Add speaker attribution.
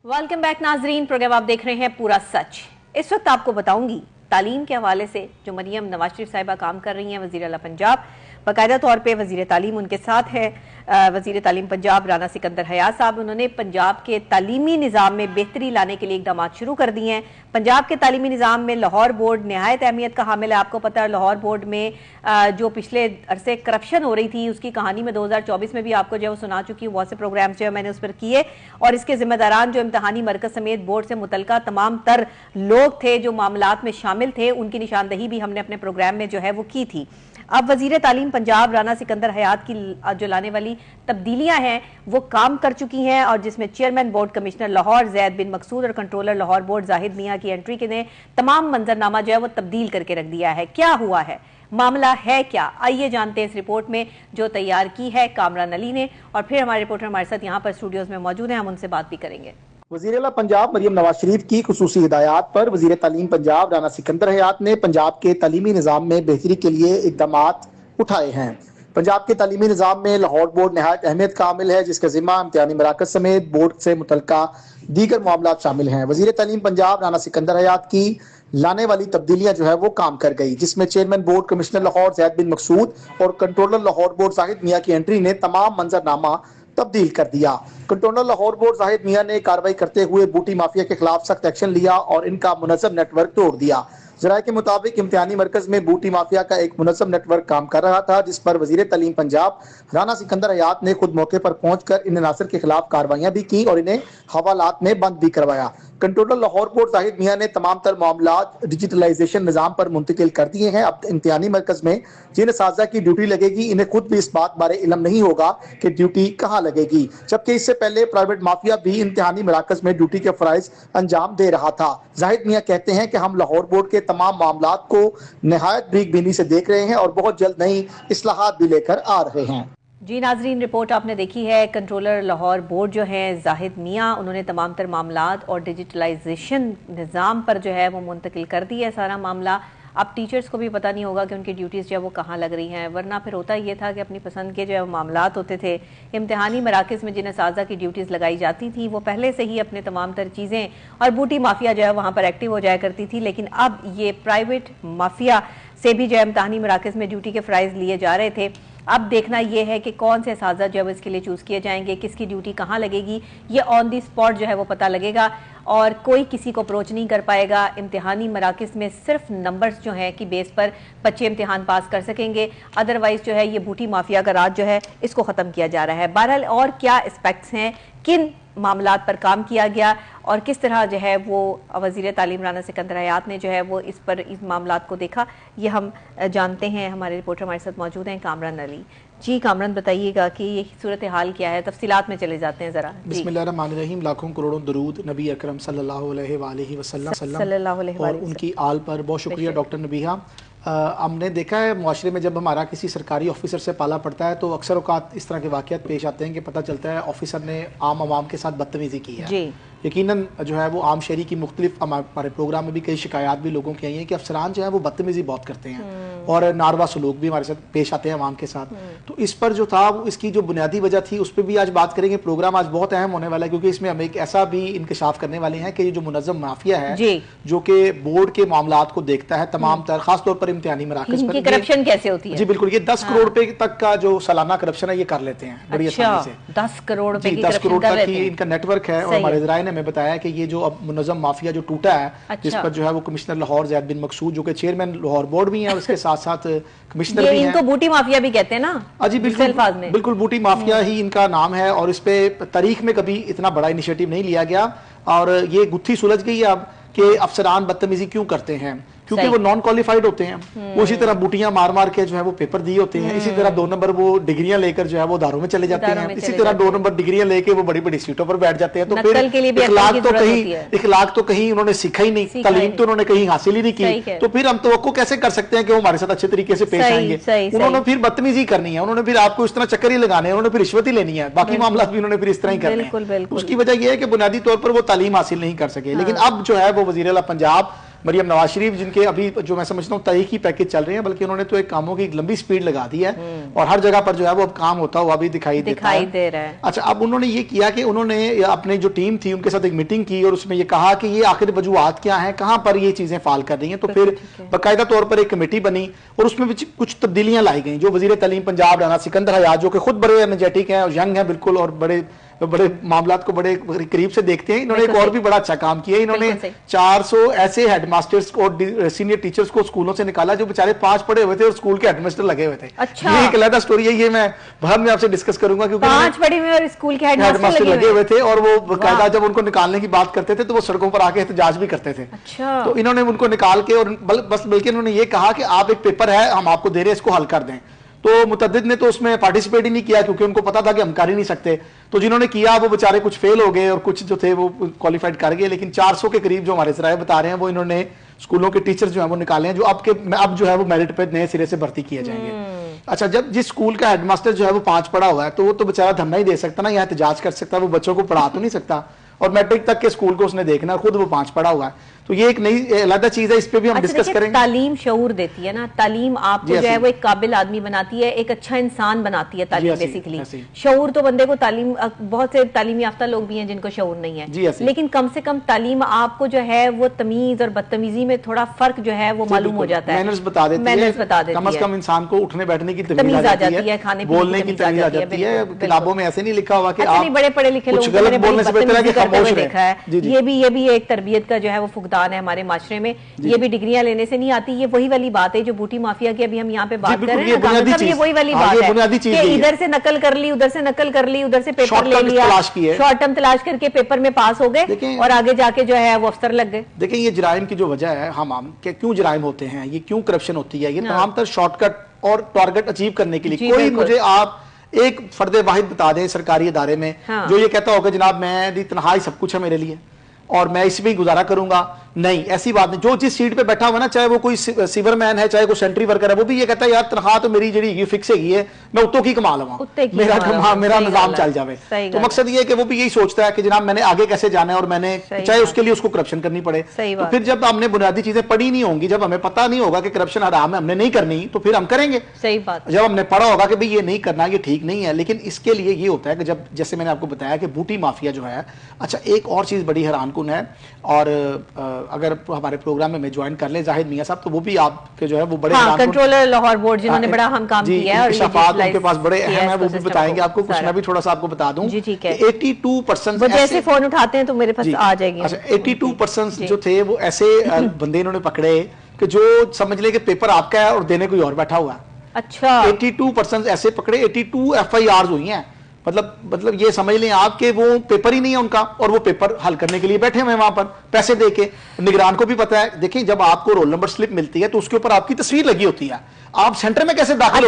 Speaker 1: Welcome back नाजरीन, programme आप देख रहे हैं पूरा सच। इस वक्त आपको बताऊंगी तालीम के हवाले से जो मरियम नवाज शरीफ साहिबा काम कर रही हैं वज़ीर आला पंजाब, बाकायदा तौर पे वज़ीर तालीम उनके साथ है। वज़ीर तालीम पंजाब राना सिकंदर हयात साहब, उन्होंने पंजाब के तालीमी निज़ाम में बेहतरी लाने के लिए इकदाम शुरू कर दिए हैं। पंजाब के तालीमी निज़ाम में लाहौर बोर्ड नहायत अहमियत का हामिल है। आपको पता है लाहौर बोर्ड में जो पिछले अरसे करप्शन हो रही थी उसकी कहानी में 2024 में भी आपको जो सुना चुकी हूँ, बहुत से प्रोग्राम्स जो है मैंने उस पर किए, और इसके जिम्मेदारान जो इम्तहानी मरकज समेत बोर्ड से मुतलका तमाम तर लोग थे जो मामलात में शामिल थे, उनकी निशानदही भी हमने अपने प्रोग्राम में जो है वो की थी। अब वजीर तालीम पंजाब राना सिकंदर हयात की जो लाने वाली तब्दीलियां हैं वो काम कर चुकी हैं, और जिसमें chairman board commissioner Lahore Zaid bin Maqsood और कंट्रोलर लाहौर बोर्ड जाहिद मियां की एंट्री के ने तमाम मंजरनामा जो है वो तब्दील करके रख दिया है। क्या हुआ है, मामला है क्या, आइए जानते हैं इस रिपोर्ट में जो तैयार की है कामरान अली ने, और फिर हमारे रिपोर्टर हमारे साथ यहाँ पर स्टूडियोज में मौजूद हैं, हम उनसे बात भी करेंगे।
Speaker 2: वज़ीर आला पंजाब मरियम नवाज शरीफ की खुसूसी हिदायत पर वज़ीर तालीम पंजाब राना सिकंदर हयात ने पंजाब के तालीमी निज़ाम में बेहतरी के लिए इक़दामात उठाए हैं। पंजाब के तालीमी निज़ाम में लाहौर बोर्ड नहायत अहमियत का हामिल है, जिसका जिम्मा इम्तिहानी मराकज समेत बोर्ड से मुतल्लिका दीगर मामलात शामिल हैं। वज़ीर तालीम पंजाब राना सिकंदर हयात की लाने वाली तब्दीलियां जो है वो काम कर गई, जिसमें chairman board commissioner Lahore Zaid bin Maqsood और कंट्रोलर लाहौर बोर्ड जाहिद मियां की एंट्री ने तमाम मंजरनामा तब्दील कर दिया। कंट्रोलर लाहौर बोर्ड जाहिद मियां ने कार्रवाई करते हुए बूटी माफिया के खिलाफ सख्त एक्शन लिया और इनका मुनज़्ज़म नेटवर्क तोड़ दिया। ज़राए के मुताबिक इम्तिहानी मरकज में बूटी माफिया का एक मुनज़्ज़म नेटवर्क काम कर रहा था, जिस पर वज़ीर तालीम पंजाब राना सिकंदर हयात ने खुद मौके पर पहुंचकर इन अनासर के खिलाफ कार्रवाइयां भी की और इन्हें हवालात में बंद भी करवाया। कंट्रोलर लाहौर बोर्ड जाहिद मियां ने तमाम तर मामलात डिजिटलाइजेशन निज़ाम पर मुंतकिल कर दिए हैं। अब इम्तिहानी मरकज में जिन असातिज़ा की ड्यूटी लगेगी इन्हें खुद भी इस बात बारे इल्म नहीं होगा कि ड्यूटी कहाँ लगेगी, जबकि इससे पहले प्राइवेट माफिया भी इम्तिहानी मराकज में ड्यूटी के फराइज अंजाम दे रहा था। जाहिद मियां कहते हैं कि हम लाहौर बोर्ड के तमाम मामलात को नहायत बारीक बीनी से देख रहे हैं और बहुत जल्द नई इस्लाहात भी लेकर आ रहे हैं।
Speaker 1: जी नाजरीन, रिपोर्ट आपने देखी है। कंट्रोलर लाहौर बोर्ड जो है जाहिद मियां, उन्होंने तमाम तर मामलात और डिजिटलाइजेशन निज़ाम पर जो है वो मुंतकिल कर दिया है सारा मामला। अब टीचर्स को भी पता नहीं होगा कि उनकी ड्यूटीज़ जो है वो कहाँ लग रही हैं, वरना फिर होता ये था कि अपनी पसंद के जो है मामलात होते थे। इम्तिहानी मराकज़ में जिन असातिज़ा की ड्यूटीज़ लगाई जाती थी वो पहले से ही अपने तमाम तर चीज़ें, और बूटी माफिया जो है वहाँ पर एक्टिव हो जाया करती थी, लेकिन अब ये प्राइवेट माफिया से भी जो है इम्तिहानी मराकज़ में ड्यूटी के फ़राइज़ लिए जा रहे थे। अब देखना यह है कि कौन से असातिज़ा जो है इसके लिए चूज़ किए जाएंगे, किसकी ड्यूटी कहाँ लगेगी, ये ऑन दी स्पॉट जो है वो पता लगेगा, और कोई किसी को अप्रोच नहीं कर पाएगा। इम्तिहानी मराकज़ में सिर्फ नंबर्स जो हैं कि बेस पर बच्चे इम्तिहान पास कर सकेंगे, अदरवाइज़ जो है ये बूटी माफिया का राज जो है इसको ख़त्म किया जा रहा है। बहरहाल और क्या एस्पेक्ट्स हैं, किन मामलात पर काम किया गया और किस तरह जो है वो वज़ीर तालीम राना सिकंदर हयात ने जो है वो इस मामलात को देखा, ये हम जानते हैं। हमारे रिपोर्टर हमारे साथ मौजूद हैं कामरान अली। जी कामरान, बताइएगा कि ये सूरत हाल क्या है, तफसीलात में चले जाते हैं ज़रा।
Speaker 2: बिस्मिल्लाहिर्रहमानिर्रहीम। लाखों करोड़ों दरूद नबी अकरम सल्लल्लाहु अलैहि वसल्लम और उनकी आल पर। बहुत शुक्रिया डॉक्टर नबीहा। हमने देखा है मुआशरे में जब हमारा किसी सरकारी ऑफिसर से पाला पड़ता है तो अक्सर औकात इस तरह के वाक़यात पेश आते हैं कि पता चलता है ऑफिसर ने आम आवाम के साथ बदतमीज़ी की है। यकीनन जो है वो आम शहरी की मुख्तलिफ हमारे प्रोग्राम में भी कई शिकायत भी लोगों की आई हैं कि अफसरान जो है वो बदतमीज़ी बहुत करते हैं और नारवा सलूक भी हमारे साथ पेश आते हैं आवाम के साथ। तो इस पर जो था वो इसकी जो बुनियादी वजह थी उस पर भी आज बात करेंगे। प्रोग्राम आज बहुत अहम होने वाला है क्योंकि इसमें हम एक ऐसा भी इंकशाफ करने वाले हैं कि ये जो मुनज़्ज़म माफिया है जो कि बोर्ड के मामलात को देखता है तमाम तर, खासतौर पर इम्तिहानी मराकज़ पर
Speaker 1: करप्शन कैसे होती है।
Speaker 2: जी बिल्कुल, ये 10 करोड़ रुपए तक का जो सालाना करप्शन है ये कर लेते हैं बड़ी आसानी से।
Speaker 1: 10 करोड़ रुपए की
Speaker 2: 10 करोड़ तक ही इनका नेटवर्क है। और हमारे ज़राए ने हमें बताया कि ये जो अब मुनज़्ज़म माफिया जो टूटा है जिस पर जो है वो कमिश्नर लाहौर जैद बिन मकसूद जो कि चेयरमैन लाहौर बोर्ड भी हैं और उसके साथ साथ कमिश्नर भी हैं।
Speaker 1: इनको बूटी माफिया भी कहते हैं ना।
Speaker 2: जी बिल्कुल बूटी माफिया ही इनका नाम है और इस पे तारीख में कभी इतना बड़ा इनिशिएटिव नहीं लिया गया और ये गुत्थी सुलझ गई अब कि अफसरान बदतमीजी क्यों करते हैं, क्योंकि वो नॉन क्वालिफाइड होते हैं। वो इसी तरह बूटियां मार मार के जो है वो पेपर दिए होते हैं। इसी तरह 2 नंबर वो डिग्रियां लेकर जो है वो दारों में चले जाते हैं। इसी तरह 2 नंबर डिग्रियां लेके वो बड़ी बड़ी सीटों पर बैठ जाते हैं। तो फिर इखलाक तो कहीं उन्होंने सीखा ही नहीं, तालीम तो उन्होंने कहीं हासिल ही नहीं की, तो फिर हम तवक्को कैसे कर सकते हैं कि वो हमारे साथ अच्छे तरीके से पेश आएंगे। उन्होंने फिर बदतमीजी करनी है, उन्होंने फिर आपको इस तरह चक्कर ही लगाने हैं, उन्होंने फिर रिश्वत ही लेनी है, बाकी मामला भी उन्होंने फिर इस तरह ही करने हैं। उसकी वजह यह है कि बुनियादी तौर पर वो तालीम हासिल नहीं कर सके। लेकिन अब जो है वो वज़ीर आला पंजाब مریم نواز شریف جن کے ابھی جو میں سمجھتا ہوں تحقیقی پیکج چل رہے ہیں، بلکہ انہوں نے تو ایک کاموں کی ایک لمبی سپیڈ لگا دی ہے اور ہر جگہ پر جو ہے وہ اب کام ہوتا ہوا بھی دکھائی دے رہا ہے۔ اچھا، اب انہوں نے یہ کیا کہ انہوں نے اپنے جو ٹیم تھی ان کے ساتھ ایک میٹنگ کی اور اس میں یہ کہا کہ یہ آخر وجوہات کیا ہیں، کہاں پر یہ چیزیں فعال کر رہی ہیں، تو پھر باقاعدہ طور پر ایک کمیٹی بنی اور اس میں کچھ تبدیلیاں لائی گئیں۔ جو وزیر تعلیم پنجاب رانا سکندر حیات جو کہ خود بڑے انرجیٹک ہیں اور ینگ ہیں بالکل اور بڑے معاملات کو بڑے قریب سے دیکھتے ہیں، انہوں نے ایک اور بھی بڑا اچھا کام کیا۔ انہوں نے 400 ایسے ہیڈ ماسٹرز اور سینئر ٹیچرز کو اسکولوں سے نکالا جو بیچارے 5 پڑھے ہوئے تھے اور اسکول کے ہیڈ ماسٹر لگے ہوئے تھے۔ یہ ایک علیحدہ سٹوری ہے، یہ میں بعد میں آپ سے ڈسکس کروں گا، کیونکہ
Speaker 1: 5 پڑھے ہوئے اور اسکول کے ہیڈ
Speaker 2: ماسٹر لگے ہوئے تھے اور وہ باقاعدہ جب ان کو نکالنے کی بات کرتے تھے تو وہ سڑکوں پر آ کے احتجاج بھی کرتے تھے۔ تو انہوں نے ان کو نکال کے اور بس بلکہ انہوں نے یہ کہا کہ آپ ایک پیپر ہے ہم آپ کو دے رہے ہیں، اس کو حل کر دیں۔ تو متعدد نے تو اس میں پارٹیسپیٹ ہی نہیں کیا کیونکہ ان کو پتا تھا کہ ہم کر ہی نہیں سکتے، تو جنہوں نے کیا وہ بیچارے کچھ فیل ہو گئے اور کچھ جو تھے وہ کوالیفائڈ کر گئے، لیکن 400 کے قریب جو ہمارے ذرائع بتا رہے ہیں وہ انہوں نے اسکولوں کے ٹیچر جو ہیں وہ نکالے ہیں جو اب جو ہے وہ میرٹ پہ نئے سرے سے بھرتی کیے جائیں گے۔ اچھا، جب جس اسکول کا ہیڈ ماسٹر جو ہے وہ 5 پڑھا ہوا ہے تو وہ تو بیچارہ دھرنا ہی دے سکتا نا، یا احتجاج کر سکتا ہے، وہ بچوں کو پڑھا تو نہیں سکتا اور میٹرک تک کے اسکول کو اس نے دیکھنا، خود وہ 5 پڑھا ہوا ہے، تو یہ ایک نئی علیحدہ چیز ہے، اس پہ بھی ہم ڈسکس کریں گے۔
Speaker 1: تعلیم شعور دیتی ہے نا، تعلیم آپ کو جو ہے وہ ایک قابل آدمی بناتی ہے، ایک اچھا انسان بناتی ہے تعلیم بیسیکلی۔ شعور تو بندے کو تعلیم، بہت سے تعلیم یافتہ لوگ بھی ہیں جن کو شعور نہیں ہے، لیکن کم سے کم تعلیم آپ کو جو ہے وہ تمیز اور بدتمیزی میں تھوڑا فرق جو ہے وہ معلوم ہو جاتا ہے،
Speaker 2: مینرز بتا دیتی ہے، کم از کم انسان کو اٹھنے بیٹھنے کی تمیز آ جاتی ہے، کھانے بولنے کی تمیز آ جاتی ہے۔ کتابوں میں ایسے نہیں لکھا ہوا کہ آپ
Speaker 1: بڑے پڑھے لکھے لوگ
Speaker 2: غلط بولنے سے بہتر ہے کہ خاموش
Speaker 1: دیکھا ہے، یہ بھی ایک تربیت کا جو ہے وہ فقدان ہے ہمارے معاشرے میں۔ یہ بھی ڈگریاں لینے سے نہیں آتی، یہ وہی والی بات ہے جو بوٹی مافیا کی ابھی ہم یہاں پہ بات کر رہے ہیں، یہ وہی والی بات ہے کہ ادھر سے نقل کر لی، ادھر سے نقل کر لی، ادھر سے پیپر لے لیا، شارٹ ٹرم تلاش کر کے پیپر میں پاس ہو گئے اور آگے جا کے جو ہے وہ افسر لگ گئے۔
Speaker 2: دیکھیں یہ جرائم کی جو وجہ ہے ہم کہ کیوں جرائم ہوتے ہیں، یہ کیوں کرپشن ہوتی ہے، یہ تمام تر شارٹ کٹ اور ٹارگٹ اچیو کرنے کے لیے۔ کوئی مجھے آپ ایک فرد واحد بتا دیں سرکاری ادارے میں جو یہ کہتا ہوگا جناب میں تنہائی سب کچھ ہے میرے لیے اور میں اس میں گزارا کروں گا، نہیں ایسی بات نہیں۔ جو جس سیٹ پہ بیٹھا ہوا نا، چاہے وہ کوئی سیور مین ہے چاہے کوئی سینٹری ورکر ہے، وہ بھی یہ کہتا ہے یار تنخواہ تو میری جڑی یہ فکس ہے، میں اتوں کی کما لوں، میرا نظام چل جاوے۔ تو مقصد یہ ہے کہ وہ بھی یہی سوچتا ہے کہ جناب میں نے آگے کیسے جانا ہے اور میں نے چاہے اس کے لیے اس کو کرپشن کرنی پڑے۔ تو پھر جب ہم نے بنیادی چیزیں پڑھی نہیں ہوں گی، جب ہمیں پتہ نہیں ہوگا کہ کرپشن حرام ہے، ہم نے نہیں کرنی، تو پھر ہم کریں گے۔
Speaker 1: صحیح بات۔
Speaker 2: جب ہم نے پڑھا ہوگا کہ بھئی یہ نہیں کرنا، یہ ٹھیک نہیں ہے، لیکن اس کے لیے یہ ہوتا ہے کہ جب جیسے میں نے آپ کو بتایا کہ بوٹی مافیا جو ہے، اچھا ایک اور چیز بڑی حیران کن ہے، اور اگر ہمارے پروگرام میں جوائن کر لیں زاہد میاں صاحب تو وہ بھی آپ کے جو ہے وہ بڑے
Speaker 1: کنٹرولر لاہور بورڈ جنہوں نے بڑا اہم کام کیا ہے اور
Speaker 2: انکشافات ان کے پاس بڑے اہم ہیں، وہ بھی بتائیں گے آپ کو۔ کچھ میں بھی تھوڑا سا آپ کو بتا دوں، 82%
Speaker 1: جیسے فون اٹھاتے ہیں تو میرے پاس آ جائے گی۔
Speaker 2: 82% جو تھے وہ ایسے بندے انہوں نے پکڑے کہ جو سمجھ لے کہ پیپر آپ کا ہے اور دینے کوئی اور بیٹھا ہوا ہے۔
Speaker 1: اچھا
Speaker 2: 82% ایسے پکڑے، 82 FIRs ہوئی ہیں، مطلب یہ سمجھ لیں آپ کہ وہ پیپر ہی نہیں ہے ان کا اور وہ پیپر حل کرنے کے لیے بیٹھے ہوئے وہاں پر پیسے دے کے۔ نگران کو بھی پتا ہے، دیکھیں جب آپ کو رول نمبر سلپ ملتی ہے تو اس کے اوپر آپ کی تصویر لگی ہوتی ہے، آپ سینٹر میں کیسے داخل